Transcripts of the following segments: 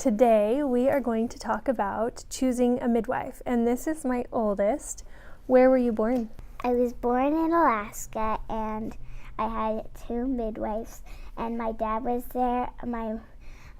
Today we are going to talk about choosing a midwife, and this is my oldest. Where were you born? I was born in Alaska, and I had 2 midwives, and my dad was there, my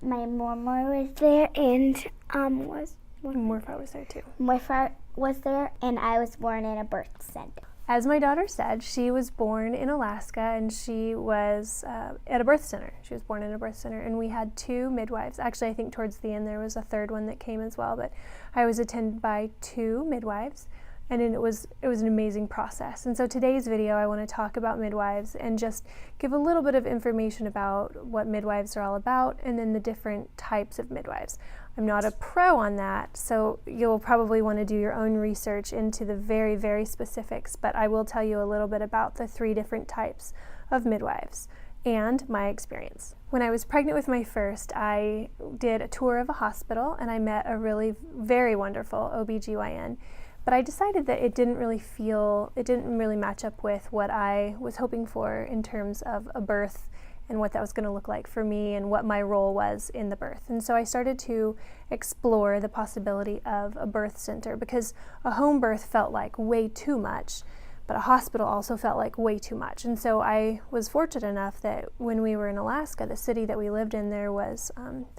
mama was there, and Morpha was there too. Morpha was there, and I was born in a birth center. As my daughter said, she was born in Alaska, and she was at a birth center. She was born in a birth center, and we had 2 midwives. Actually, I think towards the end there was a third one that came as well, but I was attended by 2 midwives, and it was an amazing process. And so today's video, I want to talk about midwives and just give a little bit of information about what midwives are all about, and then the different types of midwives. I'm not a pro on that, so you'll probably want to do your own research into the very, very specifics, but I will tell you a little bit about the 3 different types of midwives and my experience. When I was pregnant with my first, I did a tour of a hospital, and I met a really very wonderful OBGYN, but I decided that it didn't really match up with what I was hoping for in terms of a birth and what that was going to look like for me and what my role was in the birth. And so I started to explore the possibility of a birth center, because a home birth felt like way too much, but a hospital also felt like way too much. And so I was fortunate enough that when we were in Alaska, the city that we lived in, there were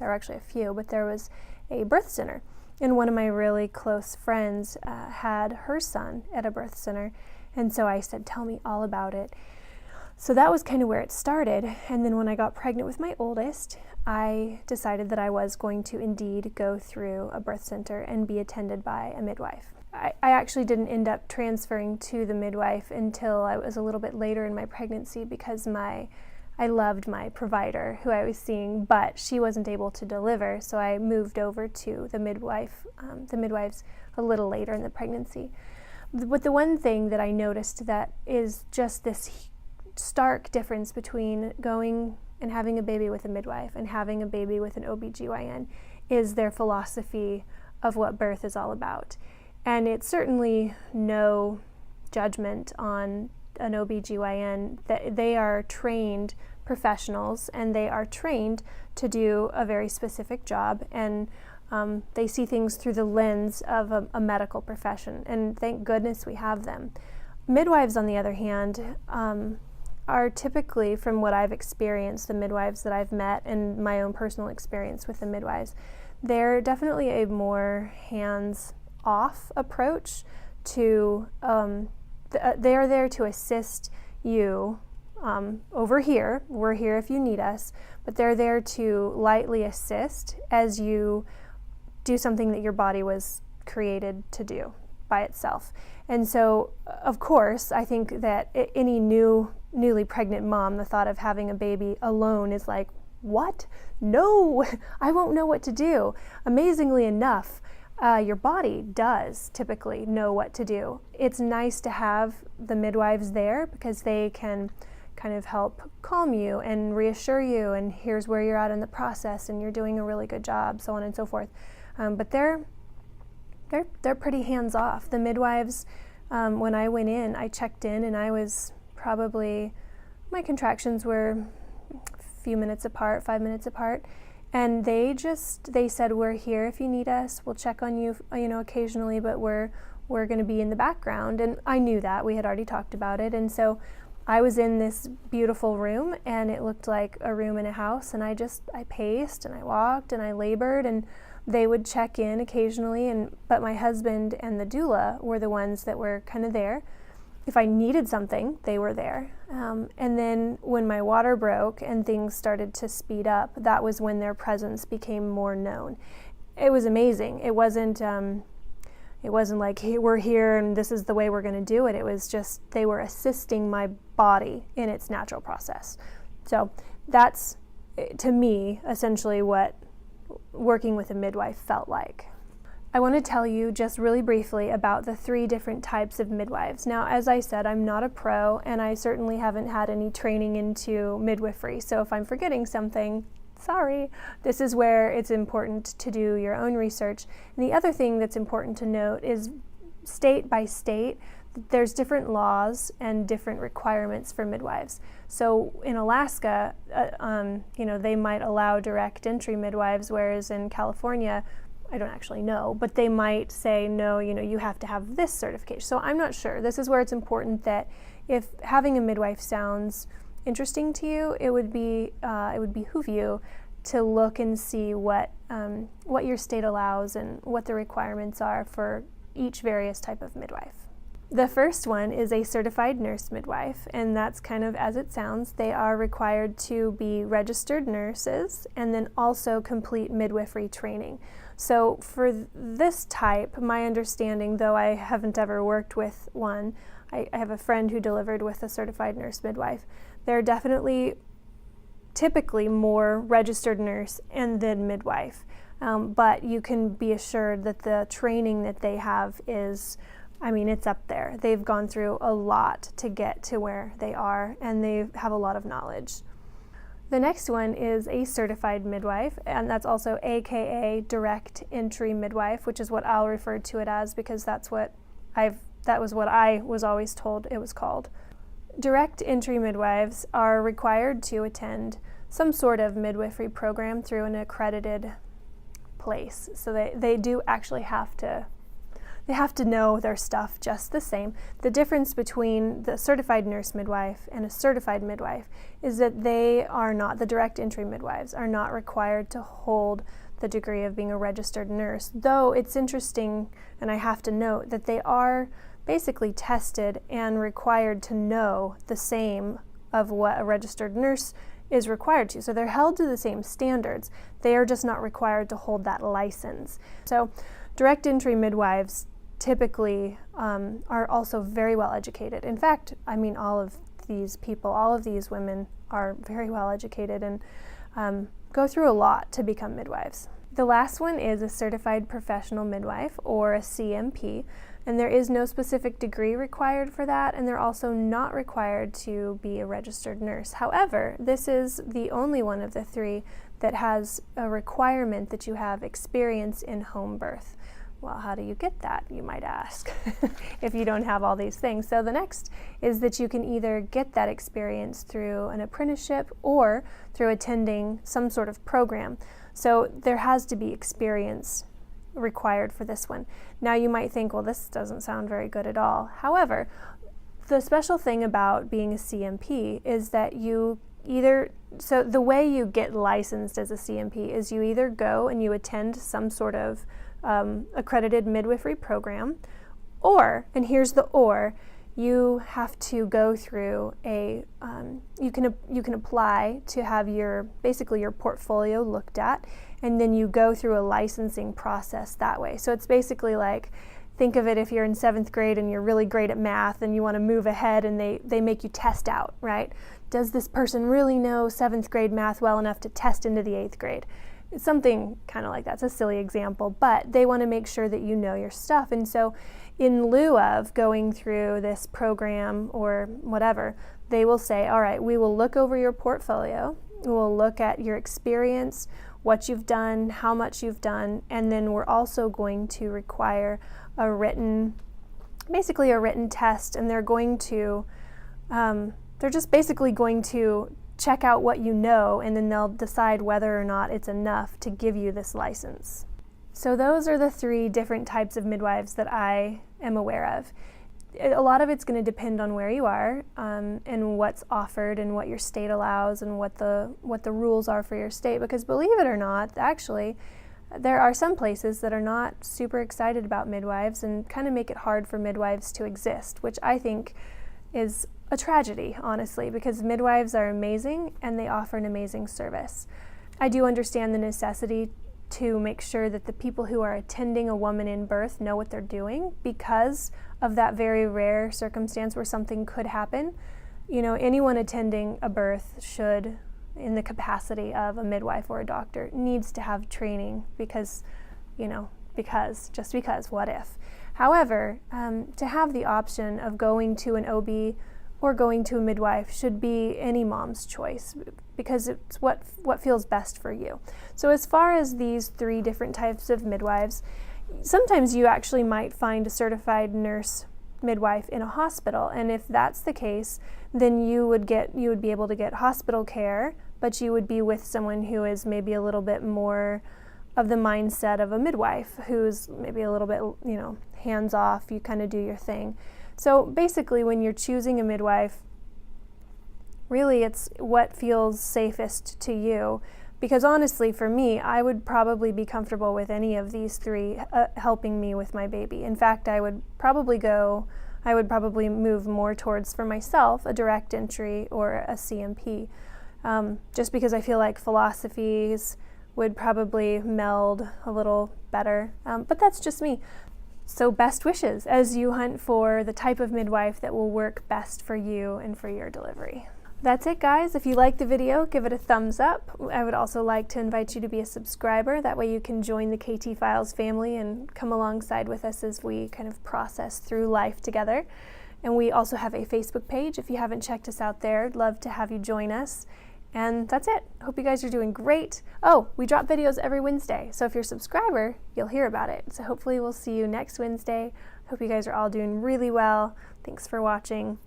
actually a few, but there was a birth center. And one of my really close friends had her son at a birth center. And so I said, tell me all about it. So that was kind of where it started. And then when I got pregnant with my oldest, I decided that I was going to indeed go through a birth center and be attended by a midwife. I actually didn't end up transferring to the midwife until I was a little bit later in my pregnancy, because I loved my provider who I was seeing, but she wasn't able to deliver, so I moved over to the midwives a little later in the pregnancy. But the one thing that I noticed that is just this stark difference between going and having a baby with a midwife and having a baby with an OBGYN is their philosophy of what birth is all about. And it's certainly no judgment on an OBGYN. That they are trained professionals, and they are trained to do a very specific job, and they see things through the lens of a medical profession, and thank goodness we have them. Midwives, on the other hand, are typically, from what I've experienced, the midwives that I've met and my own personal experience with the midwives, they're definitely a more hands-off approach to, they are there to assist you over here. We're here if you need us, but they're there to lightly assist as you do something that your body was created to do by itself. And so, of course, I think that any newly pregnant mom, the thought of having a baby alone is like, what? No, I won't know what to do. Amazingly enough, your body does typically know what to do. It's nice to have the midwives there, because they can kind of help calm you and reassure you, and here's where you're at in the process, and you're doing a really good job, so on and so forth. But they're pretty hands-off. The midwives, when I went in, I checked in, and I was probably, my contractions were a few minutes apart, 5 minutes apart, and they said, we're here if you need us. We'll check on you, occasionally, but we're going to be in the background. And I knew that. We had already talked about it. And so I was in this beautiful room, and it looked like a room in a house, and I paced, and I walked, and I labored, and they would check in occasionally, but my husband and the doula were the ones that were kind of there. If I needed something, they were there. And then when my water broke and things started to speed up, that was when their presence became more known. It was amazing. It wasn't like, hey, we're here and this is the way we're going to do it. It was just, they were assisting my body in its natural process. So that's, to me, essentially what working with a midwife felt like. I want to tell you just really briefly about the 3 different types of midwives. Now, as I said, I'm not a pro, and I certainly haven't had any training into midwifery, so if I'm forgetting something, sorry. This is where it's important to do your own research. And the other thing that's important to note is, state by state, there's different laws and different requirements for midwives. So in Alaska, they might allow direct entry midwives, whereas in California, I don't actually know, but they might say, no, you have to have this certification. So I'm not sure. This is where it's important that if having a midwife sounds interesting to you, it would behoove you to look and see what your state allows and what the requirements are for each various type of midwife. The first one is a certified nurse midwife, and that's kind of as it sounds. They are required to be registered nurses and then also complete midwifery training. So for this type, my understanding, though I haven't ever worked with one, I have a friend who delivered with a certified nurse midwife. They're definitely typically more registered nurse and then midwife. But you can be assured that the training that they have is, it's up there. They've gone through a lot to get to where they are, and they have a lot of knowledge. The next one is a certified midwife, and that's also AKA direct entry midwife, which is what I'll refer to it as because that was what I was always told it was called. Direct entry midwives are required to attend some sort of midwifery program through an accredited place. So they do actually have to know their stuff just the same. The difference between the certified nurse midwife and a certified midwife is that the direct entry midwives are not required to hold the degree of being a registered nurse, though it's interesting, and I have to note, that they are basically tested and required to know the same of what a registered nurse is required to. So they're held to the same standards. They are just not required to hold that license. So direct entry midwives typically are also very well educated. In fact, all of these women are very well educated and go through a lot to become midwives. The last one is a certified professional midwife, or a CMP, and there is no specific degree required for that, and they're also not required to be a registered nurse. However, this is the only one of the three that has a requirement that you have experience in home birth. Well, how do you get that, you might ask, if you don't have all these things? So the next is that you can either get that experience through an apprenticeship or through attending some sort of program. So there has to be experience required for this one. Now you might think, well, this doesn't sound very good at all. However, the special thing about being a CMP is that the way you get licensed as a CMP is you either go and you attend some sort of accredited midwifery program, or, and here's the or, you have to go through you can apply to have your portfolio looked at, and then you go through a licensing process that way. So it's basically like, think of it if you're in 7th grade and you're really great at math and you want to move ahead, and they make you test out, right? Does this person really know 7th grade math well enough to test into the 8th grade? It's something kind of like that. It's a silly example, but they want to make sure that you know your stuff. And so in lieu of going through this program or whatever, they will say, all right, we will look over your portfolio, we will look at your experience, what you've done, how much you've done, and then we're also going to require a written test, and they're just basically going to check out what you know, and then they'll decide whether or not it's enough to give you this license. So those are the 3 different types of midwives that I am aware of. A lot of it's going to depend on where you are and what's offered and what your state allows and what the rules are for your state, because believe it or not, actually, there are some places that are not super excited about midwives and kind of make it hard for midwives to exist, which I think is a tragedy, honestly, because midwives are amazing and they offer an amazing service. I do understand the necessity to make sure that the people who are attending a woman in birth know what they're doing because of that very rare circumstance where something could happen. Anyone attending a birth should, in the capacity of a midwife or a doctor, needs to have training because what if? However, to have the option of going to an OB or going to a midwife should be any mom's choice because it's what feels best for you. So as far as these 3 different types of midwives, sometimes you actually might find a certified nurse midwife in a hospital. And if that's the case, then you would be able to get hospital care, but you would be with someone who is maybe a little bit more of the mindset of a midwife, who's maybe a little bit, hands off, you kind of do your thing. So basically, when you're choosing a midwife, really it's what feels safest to you. Because honestly, for me, I would probably be comfortable with any of these three helping me with my baby. In fact, I would probably move more towards, for myself, a direct entry or a CMP, just because I feel like philosophies would probably meld a little better. But that's just me. So best wishes as you hunt for the type of midwife that will work best for you and for your delivery. That's it, guys. If you liked the video, give it a thumbs up. I would also like to invite you to be a subscriber. That way you can join the KT Files family and come alongside with us as we kind of process through life together. And we also have a Facebook page. If you haven't checked us out there, I'd love to have you join us. And that's it. Hope you guys are doing great. Oh, we drop videos every Wednesday. So if you're a subscriber, you'll hear about it. So hopefully we'll see you next Wednesday. Hope you guys are all doing really well. Thanks for watching.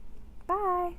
Bye.